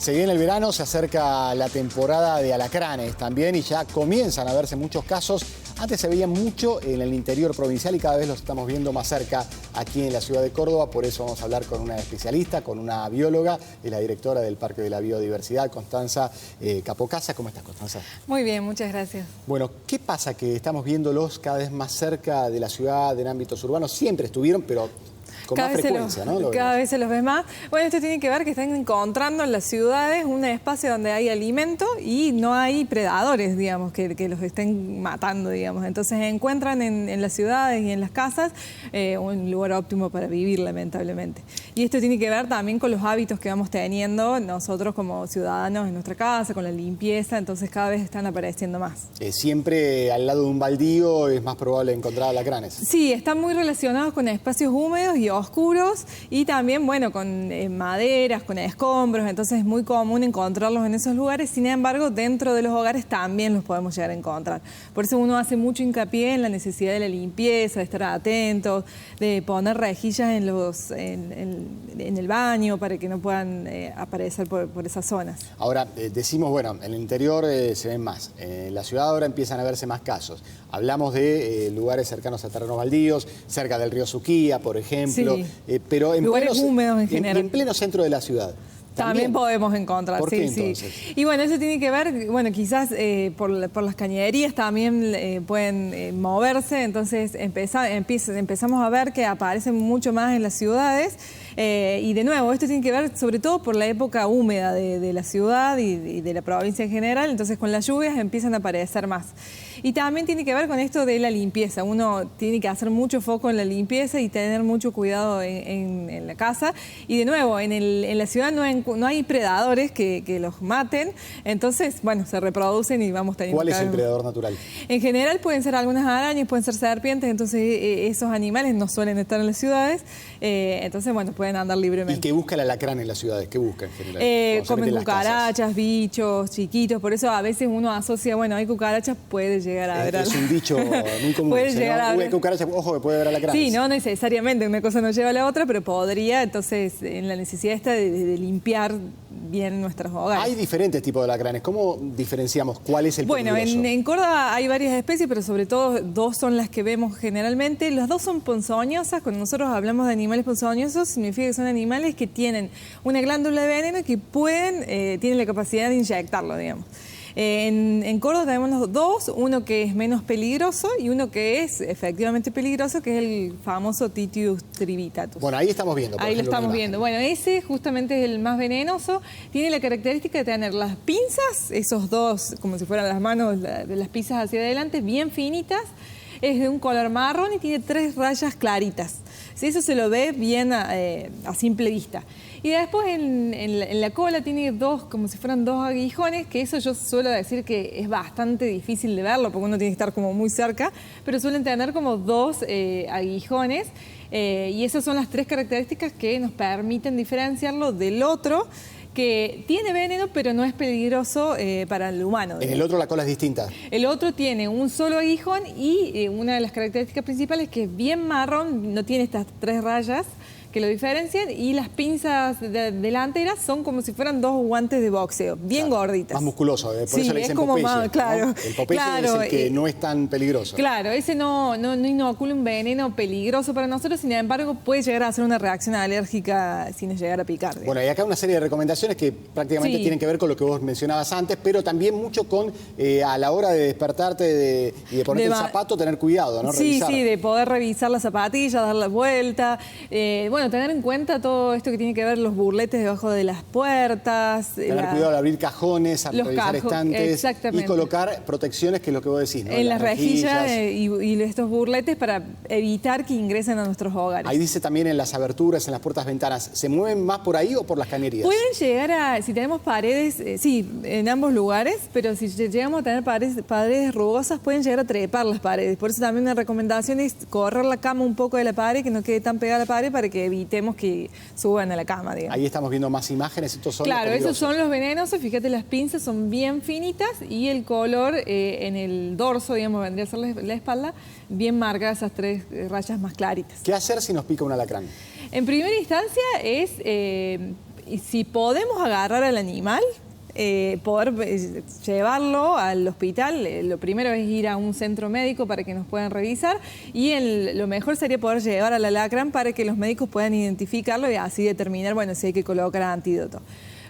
Se viene el verano, se acerca la temporada de alacranes también y ya comienzan a verse muchos casos. Antes se veían mucho en el interior provincial y cada vez los estamos viendo más cerca aquí en la ciudad de Córdoba. Por eso vamos a hablar con una especialista, con una bióloga, es la directora del Parque de la Biodiversidad, Constanza Capocasa. ¿Cómo estás, Constanza? Muy bien, muchas gracias. Bueno, ¿qué pasa que estamos viéndolos cada vez más cerca de la ciudad, en ámbitos urbanos? Siempre estuvieron, pero con más frecuencia, ¿no? Cada vez se los ves más. Bueno, esto tiene que ver que están encontrando en las ciudades un espacio donde hay alimento y no hay predadores, digamos, que los estén matando, digamos. Entonces encuentran en las ciudades y en las casas un lugar óptimo para vivir, lamentablemente. Y esto tiene que ver también con los hábitos que vamos teniendo nosotros como ciudadanos en nuestra casa, con la limpieza, entonces cada vez están apareciendo más. Siempre al lado de un baldío es más probable encontrar alacranes. Sí, están muy relacionados con espacios húmedos y oscuros y también, bueno, con maderas, con escombros, entonces es muy común encontrarlos en esos lugares. Sin embargo, dentro de los hogares también los podemos llegar a encontrar. Por eso uno hace mucho hincapié en la necesidad de la limpieza, de estar atentos, de poner rejillas en el baño para que no puedan aparecer por esas zonas. Ahora, decimos, bueno, en el interior se ven más, en la ciudad ahora empiezan a verse más casos. Hablamos de lugares cercanos a terrenos baldíos, cerca del río Suquía, por ejemplo, sí. Pero en lugares húmedos en general. En pleno centro de la ciudad. También podemos encontrar, ¿Por qué, sí, entonces? sí. Y bueno, eso tiene que ver, bueno, quizás por las cañerías también pueden moverse, entonces empezamos a ver que aparecen mucho más en las ciudades. Y de nuevo, esto tiene que ver sobre todo por la época húmeda de la ciudad y de la provincia en general, entonces con las lluvias empiezan a aparecer más. Y también tiene que ver con esto de la limpieza, uno tiene que hacer mucho foco en la limpieza y tener mucho cuidado en la casa. Y de nuevo, en la ciudad no hay predadores que los maten, entonces, bueno, se reproducen y vamos teniendo... ¿Cuál es el predador natural? En general pueden ser algunas arañas, pueden ser serpientes, entonces esos animales no suelen estar en las ciudades, entonces, bueno, pueden andar libremente. ¿Y qué busca el alacrán en la ciudad? ¿Qué busca en general? Comen cucarachas, bichos, chiquitos, por eso a veces uno asocia, bueno, hay cucarachas, puede llegar a ver... Es un dicho muy común. Puede llegar a ver... Hay cucarachas, ojo, que puede haber alacranes. Sí, no necesariamente, una cosa no lleva a la otra, pero podría, entonces, en la necesidad esta de limpiar bien nuestros hogares. Hay diferentes tipos de alacranes. ¿Cómo diferenciamos cuál es el peligroso? Bueno, en Córdoba hay varias especies, pero sobre todo dos son las que vemos generalmente. Las dos son ponzoñosas. Cuando nosotros hablamos de animales ponzoñosos, significa que son animales que tienen una glándula de veneno y que tienen la capacidad de inyectarlo, digamos. En Córdoba tenemos los dos, uno que es menos peligroso y uno que es efectivamente peligroso, que es el famoso Titius trivitatus. Bueno, ahí estamos viendo. Ahí lo estamos viendo. Bueno, ese justamente es el más venenoso. Tiene la característica de tener las pinzas, esos dos, como si fueran las manos de las pinzas hacia adelante, bien finitas. Es de un color marrón y tiene 3 rayas claritas. Si eso se lo ve bien a simple vista. Y después en la cola tiene dos, como si fueran 2 aguijones, que eso yo suelo decir que es bastante difícil de verlo, porque uno tiene que estar como muy cerca, pero suelen tener como 2 aguijones. Y esas son las 3 características que nos permiten diferenciarlo del otro, que tiene veneno, pero no es peligroso para el humano. En el otro la cola es distinta. El otro tiene un solo aguijón y una de las características principales es que es bien marrón, no tiene estas 3 rayas que lo diferencian, y las pinzas delanteras son como si fueran 2 guantes de boxeo, bien gorditas. Más musculoso, por sí, eso le dicen Popeye, más, claro, ¿no? El Popeye es el que no es tan peligroso. Claro, ese no inocula un veneno peligroso para nosotros, sin embargo puede llegar a hacer una reacción alérgica si nos llegara a picar. Digamos. Bueno, y acá una serie de recomendaciones que prácticamente tienen que ver con lo que vos mencionabas antes, pero también mucho con a la hora de despertarte y de ponerte el zapato, tener cuidado, ¿no? Revisar. Sí, de poder revisar las zapatillas, dar la vuelta, bueno, tener en cuenta todo esto que tiene que ver los burletes debajo de las puertas. Tener cuidado al abrir cajones, al revisar estantes y colocar protecciones, que es lo que vos decís, ¿no? En las rejillas y estos burletes para evitar que ingresen a nuestros hogares. Ahí dice también en las aberturas, en las puertas, ventanas, ¿se mueven más por ahí o por las cañerías? Pueden llegar si tenemos paredes, sí, en ambos lugares, pero si llegamos a tener paredes rugosas, pueden llegar a trepar las paredes. Por eso también una recomendación es correr la cama un poco de la pared, que no quede tan pegada a la pared, para que evitemos que suban a la cama, digamos. Ahí estamos viendo más imágenes, estos son claro, esos son los venenosos, fíjate, las pinzas son bien finitas y el color en el dorso, digamos, vendría a ser la espalda, bien marca esas 3 rayas más claritas. ¿Qué hacer si nos pica un alacrán? En primera instancia es y si podemos agarrar al animal, poder llevarlo al hospital, lo primero es ir a un centro médico para que nos puedan revisar y lo mejor sería poder llevar al alacrán para que los médicos puedan identificarlo y así determinar, bueno, si hay que colocar antídoto.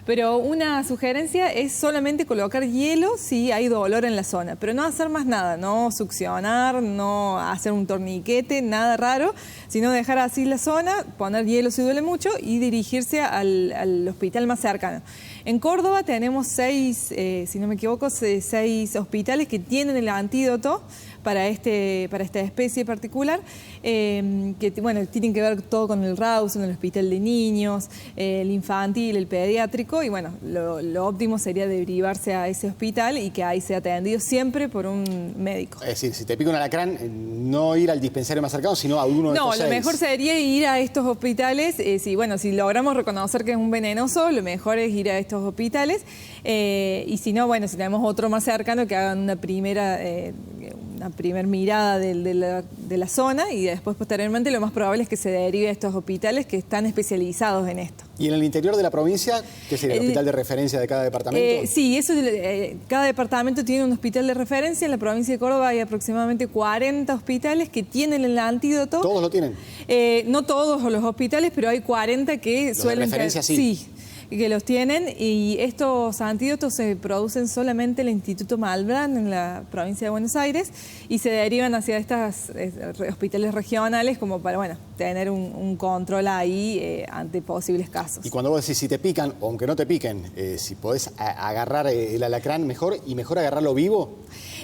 Pero una sugerencia es solamente colocar hielo si hay dolor en la zona, pero no hacer más nada, no succionar, no hacer un torniquete, nada raro, sino dejar así la zona, poner hielo si duele mucho y dirigirse al hospital más cercano. En Córdoba tenemos 6, si no me equivoco, 6 hospitales que tienen el antídoto para esta especie particular, que bueno, tienen que ver todo con el Rawson, el hospital de niños, el infantil, el pediátrico, y bueno, lo óptimo sería derivarse a ese hospital y que ahí sea atendido siempre por un médico. Es decir, si te pica un alacrán, no ir al dispensario más cercano, sino a uno de estos 6. No, lo mejor sería ir a estos hospitales, si logramos reconocer que es un venenoso, lo mejor es ir a estos hospitales, y si no, bueno, si tenemos otro más cercano, que hagan una primera mirada de la zona y después posteriormente lo más probable es que se derive a estos hospitales que están especializados en esto. ¿Y en el interior de la provincia, qué sería el hospital de referencia de cada departamento? Sí, cada departamento tiene un hospital de referencia. En la provincia de Córdoba hay aproximadamente 40 hospitales que tienen el antídoto. ¿Todos lo tienen? No todos los hospitales, pero hay 40 que suelen... ¿De referencia sí, que los tienen, y estos antídotos se producen solamente en el Instituto Malbrán en la provincia de Buenos Aires y se derivan hacia estos hospitales regionales como para, bueno, tener un control ahí ante posibles casos. Y cuando vos decís si te pican, o aunque no te piquen, si podés agarrar el alacrán mejor agarrarlo vivo.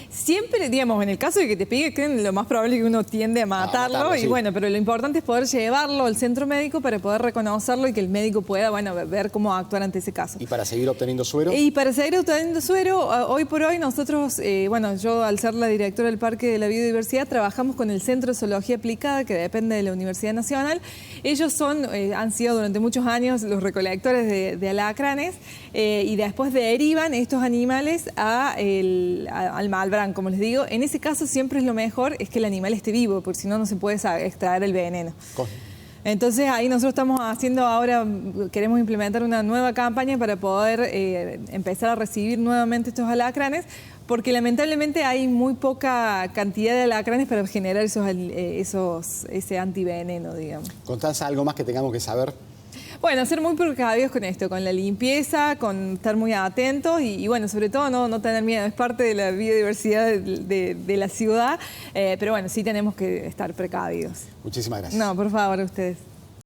Siempre, digamos, en el caso de que te piquen, lo más probable es que uno tiende a matarlo, y sí. bueno, pero lo importante es poder llevarlo al centro médico para poder reconocerlo y que el médico pueda, bueno, ver cómo actuar ante ese caso. ¿Y para seguir obteniendo suero? Y para seguir obteniendo suero, hoy por hoy nosotros, bueno, yo al ser la directora del Parque de la Biodiversidad, trabajamos con el Centro de Zoología Aplicada, que depende de la Universidad Nacional. Ellos han sido durante muchos años los recolectores de alacranes, y después derivan estos animales al Malbrán, como les digo. En ese caso siempre es lo mejor es que el animal esté vivo, porque si no, no se puede extraer el veneno. Entonces ahí nosotros estamos queremos implementar una nueva campaña para poder empezar a recibir nuevamente estos alacranes, porque lamentablemente hay muy poca cantidad de alacranes para generar ese antiveneno, digamos. Constanza, ¿algo más que tengamos que saber? Bueno, ser muy precavidos con esto, con la limpieza, con estar muy atentos y bueno, sobre todo no tener miedo. Es parte de la biodiversidad de la ciudad, pero bueno, sí tenemos que estar precavidos. Muchísimas gracias. No, por favor, a ustedes.